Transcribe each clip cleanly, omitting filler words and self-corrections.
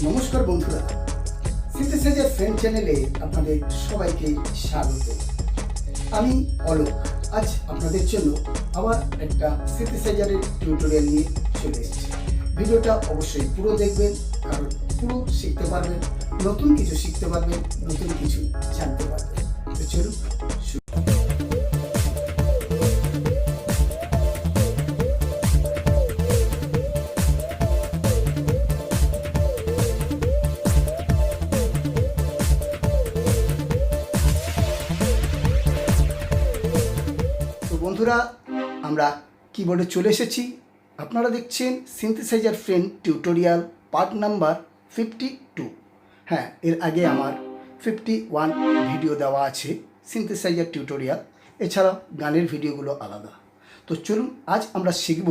নমস্কার বন্ধুরা, synthesiser friend চ্যানেলে আপনাদের সবাইকে স্বাগত। আমি অলোক। আজ আপনাদের জন্য আবার একটা সিনথেসাইজারের টিউটোরিয়াল নিয়ে চলে এসেছি। ভিডিওটা অবশ্যই পুরো দেখবেন, কারণ পুরো শিখতে পারবেন, নতুন কিছু শিখতে পারবেন, নতুন কিছু জানতে পারবেন। তো চলুন বন্ধুরা, আমরা কিবোর্ডে চলে এসেছি। আপনারা দেখছেন synthesizer friend tutorial part number 52। হ্যাঁ, এর আগে আমার 51 ভিডিও দেওয়া আছে সিনথেসাইজার টিউটোরিয়াল, এছাড়াও গানের ভিডিওগুলো আলাদা। তো চলুন আজ আমরা শিখব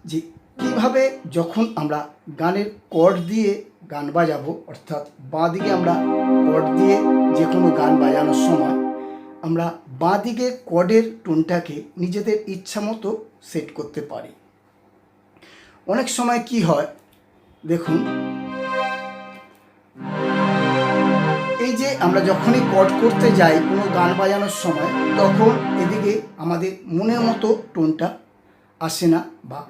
যে কীভাবে যখন আমরা গানের কর্ড দিয়ে গান বাজাবো, অর্থাৎ বাঁ দিকে আমরা কর্ড দিয়ে যে কোনো গান বাজানোর সময় আমরা বাঁ দিকে কর্ডের টোনটাকে নিজেদের ইচ্ছা মতো সেট করতে পারি। অনেক সময় কি হয় দেখুন, এই যে আমরা যখনই কর্ড করতে যাই কোনো গান বাজানোর সময়, তখন এদিকে আমাদের মনের মতো টোনটা আসে না বা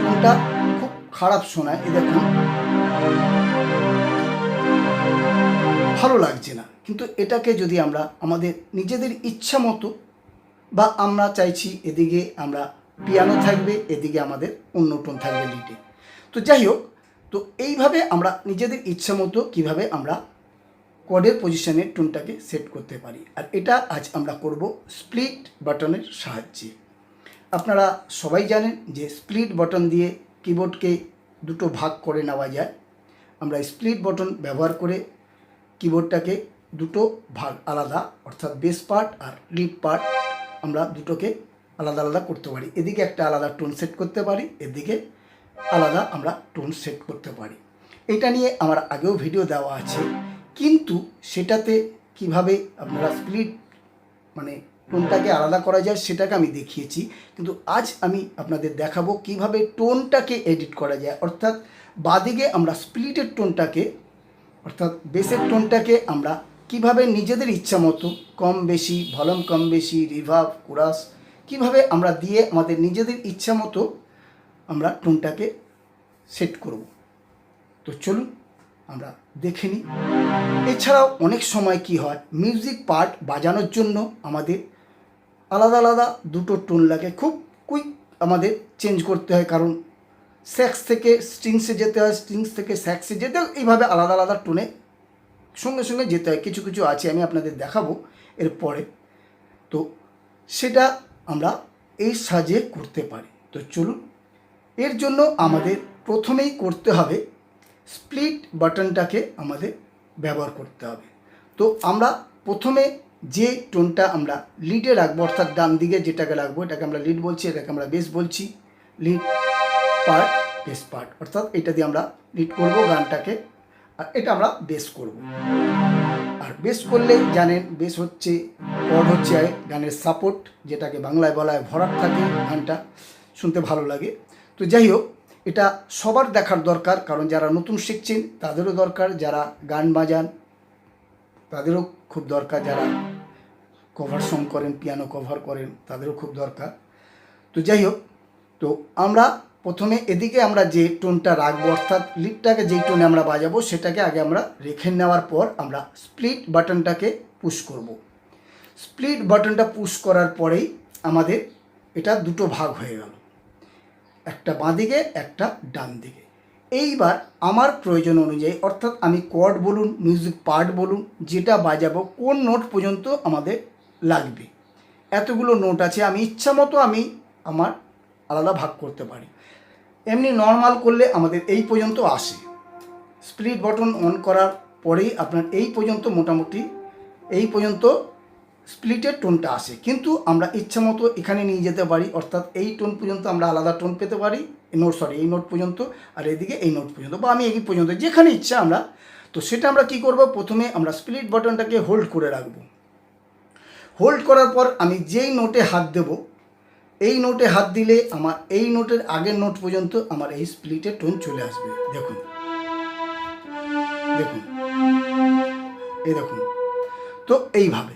টোনটা খুব খারাপ শোনায়। এ দেখুন, ভালো লাগছে না। কিন্তু এটাকে যদি আমরা আমাদের নিজেদের ইচ্ছা মতো, বা আমরা চাইছি এদিকে আমরা পিয়ানো থাকবে, এদিকে আমাদের অন্য টোন থাকবে লিডে, তো যাই হোক, তো এইভাবে আমরা নিজেদের ইচ্ছা মতো কীভাবে আমরা কর্ডের পজিশনে টোনটাকে সেট করতে পারি। আর এটা আজ আমরা করব স্প্লিট বাটনের সাহায্যে। আপনারা সবাই জানেন যে স্প্লিট বাটন দিয়ে কিবোর্ডকে দুটো ভাগ করে নেওয়া যায়। আমরা স্প্লিট বাটন ব্যবহার করে কিবোর্ডটাকে দুটো ভাগ আলাদা, অর্থাৎ বেস পার্ট আর লিড পার্ট, আমরা দুটোকে আলাদা আলাদা করতে পারি। এদিকে একটা আলাদা টোন সেট করতে পারি, এদিকে আলাদা আমরা টোন সেট করতে পারি। এটা নিয়ে আমার আগেও ভিডিও দেওয়া আছে, কিন্তু সেটাতে কিভাবে আপনারা স্প্লিট মানে টোনটাকে আলাদা করা যায় সেটাকে আমি দেখিয়েছি। কিন্তু আজ আমি আপনাদের দেখাবো কিভাবে টোনটাকে এডিট করা যায়, অর্থাৎ বাদিকে আমরা স্প্লিটের টোনটাকে, অর্থাৎ বেসের টোনটাকে আমরা কিভাবে নিজেদের ইচ্ছা মতো কম বেশি, ভলিউম কম বেশি, রিভার্ব, কোরাস কিভাবে আমরা দিয়ে আমাদের নিজেদের ইচ্ছা মতো আমরা টোনটাকে সেট করব। তো চলুন আমরা দেখে নিই। এছাড়াও অনেক সময় কি হয়, মিউজিক পার্ট বাজানোর জন্য আমাদের আলাদা আলাদা দুটো টোন লাগে, খুব কুইক আমাদের চেঞ্জ করতে হয়, কারণ স্যাক্স থেকে স্ট্রিংসে যেতে হয়, স্ট্রিংস থেকে স্যাক্সে যেতে হয়, এইভাবে আলাদা আলাদা টোনে সঙ্গে সঙ্গে যেতে হয়। কিছু কিছু আছে, আমি আপনাদের দেখাবো এরপরে। তো সেটা আমরা এই সাহায্যে করতে পারি। তো চলুন, এর জন্য আমাদের প্রথমেই করতে হবে স্প্লিট বাটনটাকে আমাদের ব্যবহার করতে হবে। তো আমরা প্রথমে যে টোনটা আমরা লিডে রাখবো, অর্থাৎ ডান দিকে যেটাকে রাখবো, এটাকে আমরা লিড বলছি, এটাকে আমরা বেস বলছি। লিড পার্ট, বেস পার্ট, অর্থাৎ এটা দিয়ে আমরা লিড করব গানটাকে, আর এটা আমরা বেস করব। আর বেস করলে জানেন, বেস হচ্ছে কর্ড হচ্ছে গানের সাপোর্ট, যেটাকে বাংলায় বলা হয় ভরাট থাকে, গানটা শুনতে ভালো লাগে। তো যাই হোক, এটা সবার দেখার দরকার, কারণ যারা নতুন শিখছেন তাদেরও দরকার, যারা গান বাজান তাদেরও খুব দরকার, যারা কভার সং করেন, পিয়ানো কভার করেন তাদেরও খুব দরকার। তো যাই হোক, তো আমরা প্রথমে এদিকে আমরা যে টোনটা রাখবো, অর্থাৎ লিডটাকে যেই টোনে আমরা বাজাবো সেটাকে আগে আমরা রেখে নেওয়ার পর আমরা স্প্লিট বাটনটাকে পুশ করব। স্প্লিট বাটনটা পুশ করার পরেই আমাদের এটা দুটো ভাগ হয়ে গেল, একটা বাঁ দিকে একটা ডান দিকে। এইবার আমার প্রয়োজন অনুযায়ী, অর্থাৎ আমি কর্ড বলুন, মিউজিক পার্ট বলুন, যেটা বাজাবো কোন নোট পর্যন্ত আমাদের লাগবে, এতগুলো নোট আছে, আমি ইচ্ছা মতো আমি আমার আলাদা ভাগ করতে পারি। এমনি নর্মাল করলে আমাদের এই পর্যন্ত আসে, স্প্লিট বাটন অন করার পরেই আপনার এই পর্যন্ত মোটামুটি এই পর্যন্ত স্প্লিটের টোনটা আসে, কিন্তু আমরা ইচ্ছা মতো এখানে নিয়ে যেতে পারি, অর্থাৎ এই টোন পর্যন্ত আমরা আলাদা টোন পেতে পারি, এই নোট পর্যন্ত, আর এদিকে এই নোট পর্যন্ত, বা আমি এই পর্যন্ত, যেখানে ইচ্ছা আমরা। তো সেটা আমরা কি করব, প্রথমে আমরা স্প্লিট বাটনটাকে হোল্ড করে রাখবো। হোল্ড করার পর আমি যেই নোটে হাত দেব, এই নোটে হাত দিলে আমার এই নোটের আগের নোট পর্যন্ত আমার এই স্প্লিটের টোন চলে আসবে। দেখুন, দেখুন, এই দেখুন। তো এইভাবে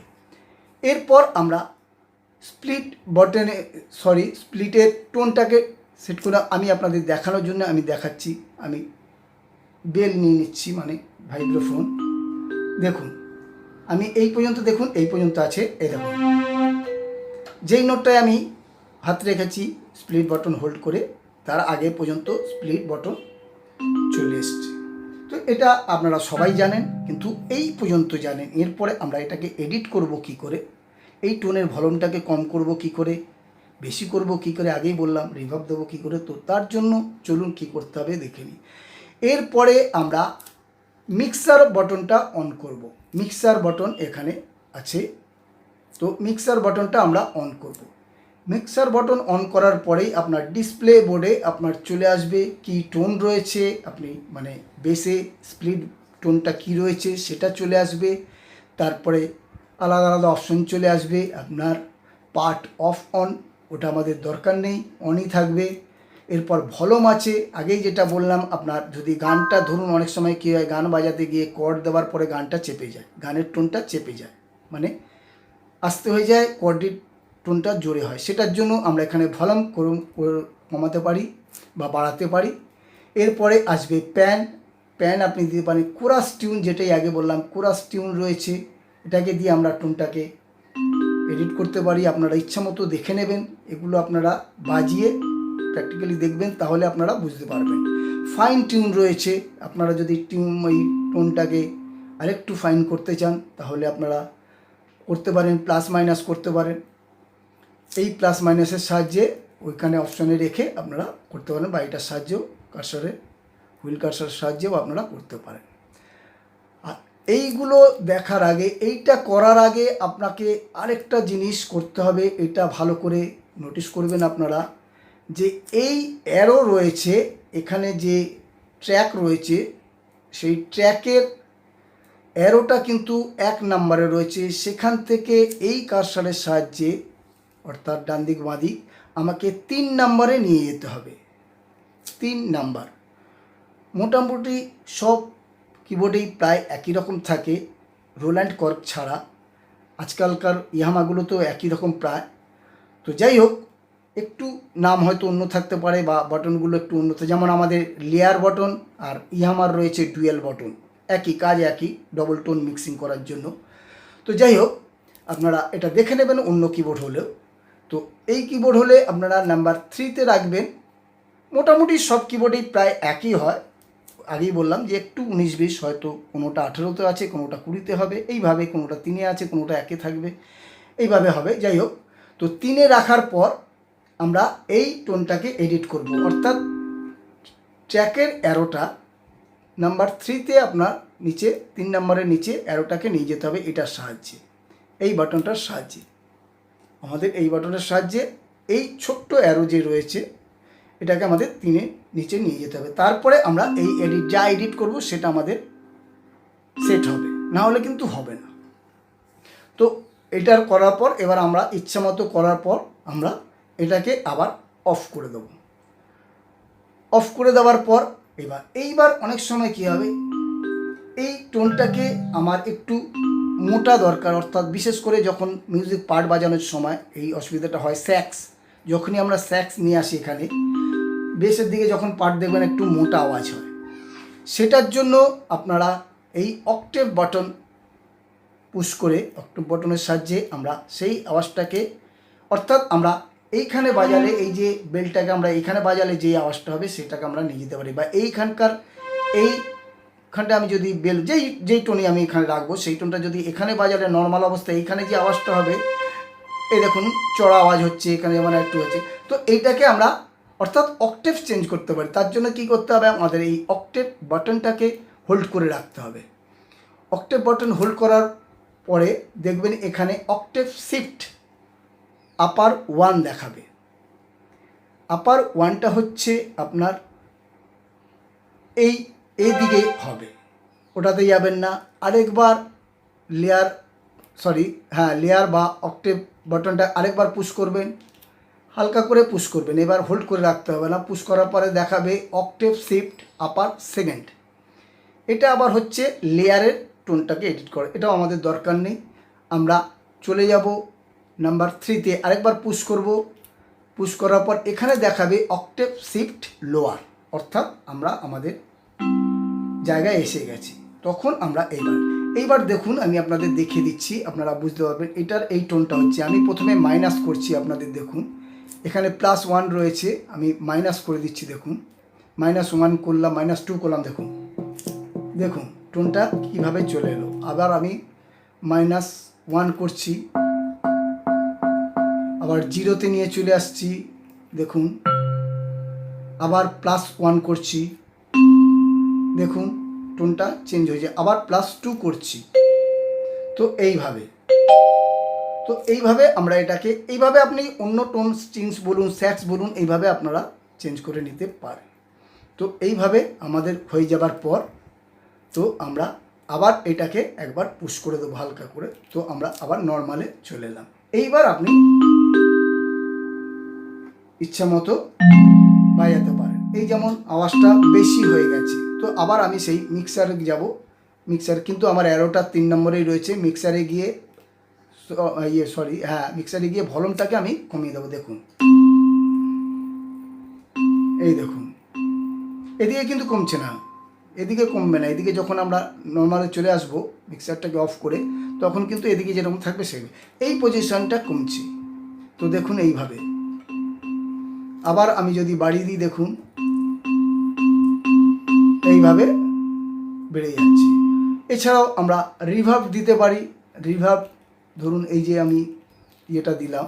এরপর আমরা স্প্লিটের টোনটাকে সেট করে আমি আপনাদের দেখানোর জন্য আমি দেখাচ্ছি। আমি বেল নিয়ে নিচ্ছি, মানে ভাইব্রোফোন। দেখুন, আমি এই পর্যন্ত, দেখুন এই পর্যন্ত আছে। এই দেখুন, যেই নোটটায় আমি হাত রেখেছি স্প্লিট বাটন হোল্ড করে, তার আগে পর্যন্ত স্প্লিট বাটন চলে এসছে। তো এটা আপনারা সবাই জানেন, কিন্তু এই পর্যন্ত জানেন। এরপরে আমরা এটাকে এডিট করব কি করে, এই টোনের ভলিউমটাকে কম করব কি করে, বেশি করব কি করে, আগেই বললাম রিভার্ব দেবো কি করে। তো তার জন্য চলুন কি করতে হবে দেখে নিই। এরপরে আমরা মিক্সার বাটনটা অন করব। মিক্সার বাটন এখানে আছে, তো মিক্সার বাটনটা আমরা অন করব। মিক্সার বাটন অন করার পরেই আপনার ডিসপ্লে বোর্ডে আপনার চলে আসবে কি টোন রয়েছে, আপনি মানে বেসে স্প্লিট টোনটা কি রয়েছে সেটা চলে আসবে। তারপরে আলাদা আলাদা অপশন চলে আসবে। আপনার পার্ট অফ অন, ওটা আমাদের দরকার নেই, অনই থাকবে। এরপর ভলিউম আছে, আগেই যেটা বললাম, আপনার যদি গানটা ধরুন অনেক সময় কী হয়, গান বাজাতে গিয়ে কর্ড দেওয়ার পরে গানটা চেপে যায়, গানের টোনটা চেপে যায়, মানে আস্তে হয়ে যায়, কর্ডের টোনটা জোরে হয়। সেটার জন্য আমরা এখানে ভলিউম কমাতে পারি বা বাড়াতে পারি। এরপরে আসবে প্যান আপনি দিতে পারেন কোরাস টিউন, যেটাই আগে বললাম কোরাস টিউন রয়েছে, এটাকে দিয়ে আমরা টোনটাকে এডিট করতে পারি। আপনারা ইচ্ছা মতো দেখে নেবেন, এগুলো আপনারা বাজিয়ে প্র্যাকটিক্যালি দেখবেন, তাহলে আপনারা বুঝতে পারবেন। ফাইন টিউন রয়েছে, আপনারা যদি ওই টোনটাকে আরেকটু ফাইন করতে চান তাহলে আপনারা করতে পারেন, প্লাস মাইনাস করতে পারেন। এই প্লাস মাইনাসের সাহায্যে ওইখানে অপশনে রেখে আপনারা করতে পারেন, বা এটার সাহায্যেও হুইল কার্সারের সাহায্যেও আপনারা করতে পারেন। আর এইগুলো দেখার আগে, এইটা করার আগে আপনাকে আরেকটা জিনিস করতে হবে, এটা ভালো করে নোটিস করবেন আপনারা, যে এই অ্যারো রয়েছে এখানে, যে ট্র্যাক রয়েছে সেই ট্র্যাকের অ্যারোটা কিন্তু 1 নম্বরে রয়েছে। সেখান থেকে এই কার্সারের সাহায্যে, অর্থাৎ ডান দিক বাঁ দিক, আমাকে 3 নম্বরে নিয়ে যেতে হবে। 3 নাম্বার মোটামুটি সব কিবোর্ডেই প্রায় একই রকম থাকে, রোল অ্যান্ড কর্ক ছাড়া। আজকালকার ইয়ামাগুলো তো একই রকম প্রায়। তো যাই হোক, একটু নাম হয়তো অন্য থাকতে পারে, বা বাটনগুলো একটু অন্য, যেমন আমাদের লেয়ার বাটন আর ইয়ামার রয়েছে ডুয়েল বাটন, একই কাজ, একই ডবল টোন মিক্সিং করার জন্য। তো যাই হোক, আপনারা এটা দেখে নেবেন অন্য কিবোর্ড হলেও। তো এই কিবোর্ড হলে আপনারা নাম্বার 3তে রাখবেন। মোটামুটি সব কিবোর্ডেই প্রায় একই হয়, আগেই বললাম যে একটু 19-20, হয়তো কোনোটা 18তে আছে, কোনোটা 20তে হবে, এইভাবে কোনোটা 3-এ আছে, কোনোটা 1-এ থাকবে, এইভাবে হবে। যাই হোক, তো 3-এ রাখার পর আমরা এই টোনটাকে এডিট করব, অর্থাৎ ট্র্যাকের অ্যারোটা নাম্বার 3তে আপনার নিচে 3 নম্বরের নিচে অ্যারোটাকে নিয়ে যেতে হবে এটার সাহায্যে, এই বাটনটার সাহায্যে। আমাদের এই বাটনের সাহায্যে এই ছোট্ট অ্যারো যে রয়েছে এটাকে আমাদের 3-এর নিচে নিয়ে যেতে হবে। তারপরে আমরা এই যা এডিট করব সেটা আমাদের সেট হবে, না হলে কিন্তু হবে না। তো এটার করার পর এবার আমরা ইচ্ছা মতো করার পর আমরা এটাকে আবার অফ করে দেব। অফ করে দেওয়ার পর এইবার অনেক সময় কী হবে, এই টোনটাকে আমার একটু মোটা দরকার, অর্থাৎ বিশেষ করে যখন মিউজিক পার্ট বাজানোর সময় এই অসুবিধাটা হয়। স্যাক্স, যখনই আমরা স্যাক্স নিয়ে আসি এখানে বেসের দিকে, যখন পার্ট দেখবেন একটু মোটা আওয়াজ হয়, সেটার জন্য আপনারা এই অক্টেভ বাটন পুশ করে, অক্টেভ বাটনের সাহায্যে আমরা সেই আওয়াজটাকে, অর্থাৎ আমরা এইখানে বাজালে, এই যে বেলটাকে আমরা এইখানে বাজালে যে আওয়াজটা হবে সেটাকে আমরা নিয়ে যেতে পারি, বা এইখানটা আমি যদি বেল যেই টোনে আমি এখানে রাখবো সেই টোনটা যদি এখানে বাজালে নর্মাল অবস্থায় এইখানে যে আওয়াজটা হবে, এই দেখুন চড়া আওয়াজ হচ্ছে, এখানে মানে একটু হচ্ছে, তো এইটাকে আমরা অর্থাৎ অক্টেভ চেঞ্জ করতে পারি। তার জন্য কি করতে হবে, আমাদের এই অক্টেভ বাটনটাকে হোল্ড করে রাখতে হবে। অক্টেভ বাটন হোল্ড করার পরে দেখবেন এখানে অক্টেভ শিফট আপার 1 দেখাবে। আপার 1টা হচ্ছে আপনার এই দিকে হবে, ওটাতে যাবেন না। আরেকবার লেয়ার বা অক্টেভ বাটনটা আরেকবার পুশ করবেন, হালকা করে পুশ করবেন, এবার হোল্ড করে রাখতে হবে না। পুশ করার পরে দেখাবে অক্টেভ শিফট আপার 2nd, এটা আবার হচ্ছে লেয়ারের টোনটাকে এডিট করা, এটাও আমাদের দরকার নেই। আমরা চলে যাব নাম্বার 3-তে, আরেকবার পুশ করব। পুশ করার পর এখানে দেখাবে অক্টেভ শিফট লোয়ার, অর্থাৎ আমরা আমাদের জায়গায় এসে গেছি। তখন আমরা এইবার দেখুন, আমি আপনাদের দেখিয়ে দিচ্ছি, আপনারা বুঝতে পারবেন। এটার এই টোনটা হচ্ছে, আমি প্রথমে মাইনাস করছি, আপনাদের দেখুন এখানে +1 রয়েছে, আমি মাইনাস করে দিচ্ছি। দেখুন -1 করলাম, -2 করলাম, দেখুন দেখুন টোনটা কীভাবে চলে এলো। আবার আমি -1 করছি, আবার 0-তে নিয়ে চলে আসছি, দেখুন আবার +1 করছি, দেখুন টোনটা চেঞ্জ হয়ে যায়, আবার +2 করছি। তো এইভাবে আমরা এটাকে, এইভাবে আপনি অন্য টোন স্ট্রিংস বলুন, স্যাক্স বলুন, এইভাবে আপনারা চেঞ্জ করে নিতে পারেন। তো এইভাবে আমাদের হয়ে যাবার পর তো আমরা আবার এটাকে একবার পুশ করে দেবো হালকা করে। তো আমরা আবার নর্মালে চলে এলাম। এইবার আপনি ইচ্ছা মতো বাজাতে পারেন। এই যেমন আওয়াজটা বেশি হয়ে গেছে, তো আবার আমি সেই মিক্সারে যাব। মিক্সার কিন্তু আমার অ্যারোটা 3 নম্বরেই রয়েছে। মিক্সারে গিয়ে মিক্সারে গিয়ে ভলিউমটাকে আমি কমিয়ে দেবো। দেখুন এই দেখুন, এদিকে কিন্তু কমছে না, এদিকে কমবে না। এদিকে যখন আমরা নর্মালে চলে আসবো মিক্সারটাকে অফ করে, তখন কিন্তু এদিকে যেরকম থাকবে সেই এই পজিশনটা কমছে। তো দেখুন এইভাবে। আবার আমি যদি বাড়িয়ে দিই, দেখুন এইভাবে বেড়ে যাচ্ছে। এছাড়াও আমরা রিভার্ব দিতে পারি। রিভার্ব ধরুন এই যে আমি ইয়েটা দিলাম,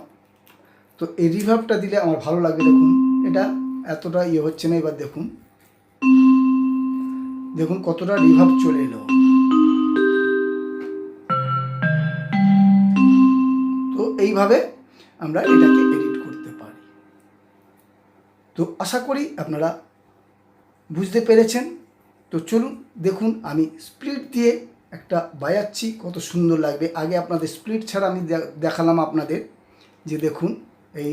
তো এই রিভার্বটা দিলে আমার ভালো লাগবে। দেখুন এটা এতটা হচ্ছে না। এবার দেখুন দেখুন কতটা রিভার্ব চলে এলো। তো এইভাবে আমরা এটাকে এডিট করতে পারি। তো আশা করি আপনারা বুঝতে পেরেছেন। তো চলুন দেখুন, আমি স্প্লিট দিয়ে একটা বাজাচ্ছি, কত সুন্দর লাগবে। আগে আপনাদের স্প্লিট ছাড়া আমি দেখালাম আপনাদের, যে দেখুন এই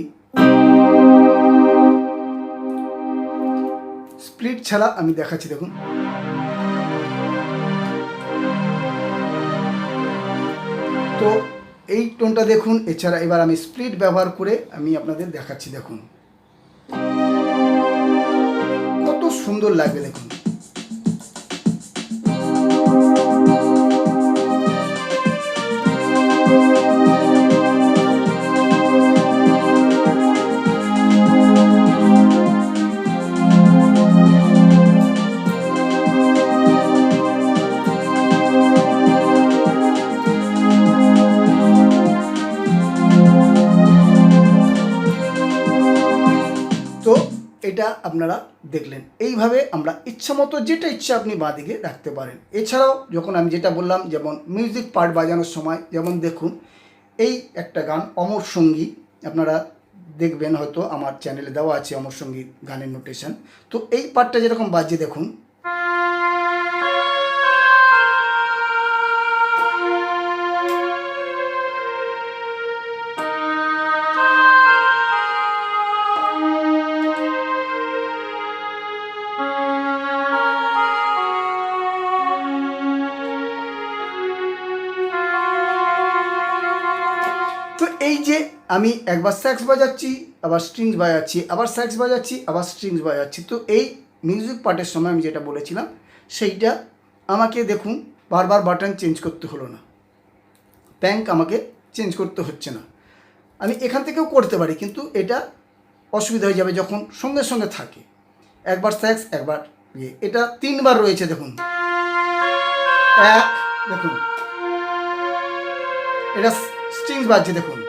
স্প্লিট ছাড়া আমি দেখাচ্ছি। দেখুন তো এই টোনটা দেখুন। এছাড়া এবার আমি স্প্লিট ব্যবহার করে আমি আপনাদের দেখাচ্ছি। দেখুন কত সুন্দর লাগবে। দেখুন তো এটা আপনারা দেখলেন। এইভাবে আমরা ইচ্ছা মতো যেটা ইচ্ছা আপনি বাঁদিকে রাখতে পারেন। এছাড়াও যখন আমি যেটা বললাম, যেমন মিউজিক পার্ট বাজানোর সময়, যেমন দেখুন এই একটা গান অমর সঙ্গী, আপনারা দেখবেন হয়তো আমার চ্যানেলে দেওয়া আছে অমর সঙ্গী গানের নোটেশন। তো এই পার্টটা যেরকম বাজে, দেখুন তো এই যে আমি একবার স্যাক্স বাজাচ্ছি, আবার স্ট্রিংস বাজাচ্ছি, আবার স্যাক্স বাজাচ্ছি, আবার স্ট্রিংস বাজাচ্ছি। তো এই মিউজিক পার্টের সময় আমি যেটা বলেছিলাম সেইটা আমাকে দেখুন বারবার বাটন চেঞ্জ করতে হলো না, প্যাঙ্ক আমাকে চেঞ্জ করতে হচ্ছে না। আমি এখান থেকেও করতে পারি, কিন্তু এটা অসুবিধা হয়ে যাবে যখন সঙ্গে সঙ্গে থাকে। একবার স্যাক্স, একবার এটা 3বার রয়েছে। দেখুন দেখুন এটা স্ট্রিংস বাজছে, দেখুন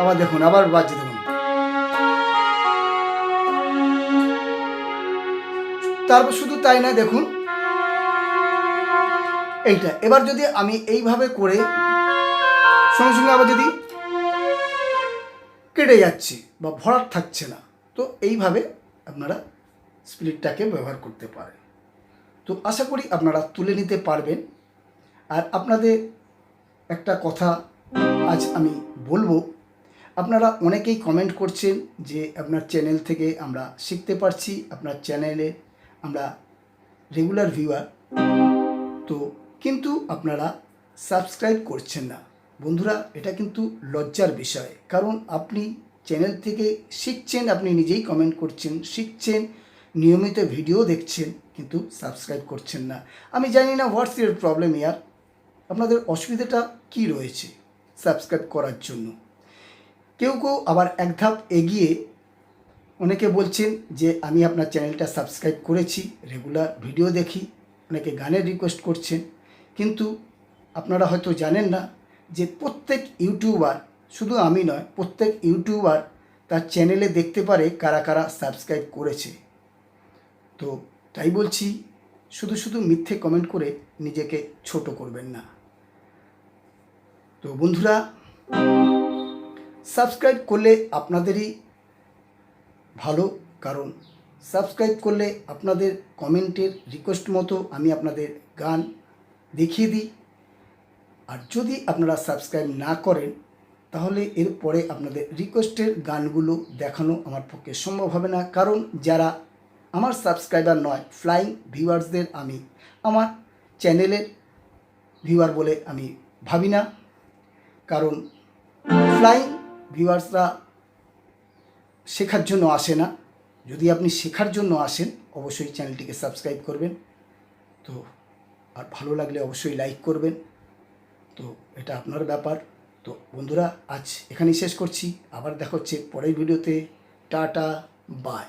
আবার দেখুন আবার বাজছে। দেখুন তারপর শুধু তাই না, দেখুন এইটা এবার যদি আমি এইভাবে করে সঙ্গে সঙ্গে আবার যদি কেটে যাচ্ছে বা ভরাট থাকছে না, তো এইভাবে আপনারা স্প্লিটটাকে ব্যবহার করতে পারেন। তো আশা করি আপনারা তুলে নিতে পারবেন। আর আপনাদের একটা কথা আজ আমি বলবো, আপনারা অনেকেই কমেন্ট করছেন যে আপনার চ্যানেল থেকে আমরা শিখতে পারছি, আপনার চ্যানেলে আমরা রেগুলার ভিউয়ার, তো কিন্তু আপনারা সাবস্ক্রাইব করছেন না। বন্ধুরা, এটা কিন্তু লজ্জার বিষয়, কারণ আপনি চ্যানেল থেকে শিখছেন, আপনি নিজেই কমেন্ট করছেন, শিখছেন, নিয়মিত ভিডিও দেখছেন, কিন্তু সাবস্ক্রাইব করছেন না। আমি জানি না হোয়াটস ইউর প্রবলেম ইয়ার, আপনাদের অসুবিধাটা কি রয়েছে সাবস্ক্রাইব করার জন্য। কেউ কেউ আবার এক ধাপ এগিয়ে অনেকে বলছেন যে আমি আপনার চ্যানেলটা সাবস্ক্রাইব করেছি, রেগুলার ভিডিও দেখি, অনেকে গানের রিকোয়েস্ট করছেন, কিন্তু আপনারা হয়তো জানেন না যে প্রত্যেক ইউটিউবার, শুধু আমি নয়, প্রত্যেক ইউটিউবার তার চ্যানেলে দেখতে পারে কারা কারা সাবস্ক্রাইব করেছে। তো তাই বলছি, শুধু শুধু মিথ্যে কমেন্ট করে নিজেকে ছোট করবেন না। তো বন্ধুরা, সাবস্ক্রাইব করলে আপনাদেরই ভালো, কারণ সাবস্ক্রাইব করলে আপনাদের কমেন্টের রিকোয়েস্ট মতো আমি আপনাদের গান দেখিয়ে দিই। আর যদি আপনারা সাবস্ক্রাইব না করেন, তাহলে এরপরে আপনাদের রিকোয়েস্টের গানগুলো দেখানো আমার পক্ষে সম্ভব হবে না, কারণ যারা আমার সাবস্ক্রাইবার নয়, ফ্লাইং ভিউয়ার্সদের আমি আমার চ্যানেলের ভিউয়ার বলে আমি ভাবি না, কারণ ফ্লাইং ভিউয়ার্সরা শেখার জন্য আসে না। যদি আপনি শেখার জন্য আসেন, অবশ্যই চ্যানেলটিকে সাবস্ক্রাইব করবেন। তো আর ভালো লাগলে অবশ্যই লাইক করবেন। তো এটা আপনার ব্যাপার। তো বন্ধুরা, আজ এখানেই শেষ করছি, আবার দেখা হচ্ছে পরের ভিডিওতে। টাটা, বাই।